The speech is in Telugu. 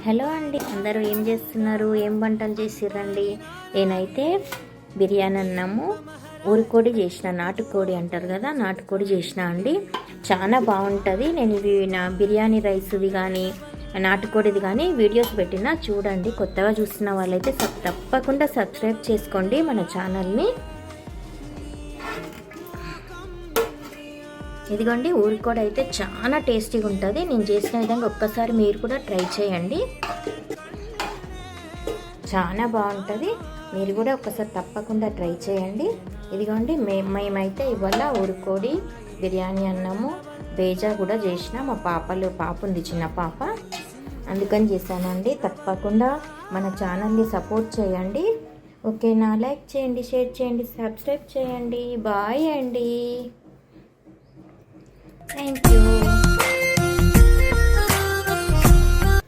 హలో అండి, అందరూ ఏం చేస్తున్నారు? ఏం వంటలు చేసిర్రండి? నేనైతే బిర్యానీ అన్నము ఊరికోడి చేసిన, నాటుకోడి అంటారు కదా, నాటుకోడి చేసిన అండి. చాలా బాగుంటుంది. నేను ఇవి నా బిర్యానీ రైస్ది కానీ నాటుకోడిది కానీ వీడియోస్ పెట్టినా చూడండి. కొత్తగా చూస్తున్న వాళ్ళైతే తప్పకుండా సబ్స్క్రైబ్ చేసుకోండి మన ఛానల్ని. ఇదిగోండి, ఊరికోడి అయితే చాలా టేస్టీగా ఉంటుంది. నేను చేసిన విధంగా ఒక్కసారి మీరు కూడా ట్రై చేయండి, చాలా బాగుంటుంది. మీరు కూడా ఒక్కసారి తప్పకుండా ట్రై చేయండి. ఇదిగోండి, మేమైతే ఇవాళ ఊరికోడి బిర్యానీ అన్నము బేజా కూడా చేసిన. మా పాప ఉంది, చిన్న పాప, అందుకని చేశానండి. తప్పకుండా మన ఛానల్ని సపోర్ట్ చేయండి, ఓకేనా? లైక్ చేయండి, షేర్ చేయండి, సబ్స్క్రైబ్ చేయండి. బాయ్ అండి. Thank you.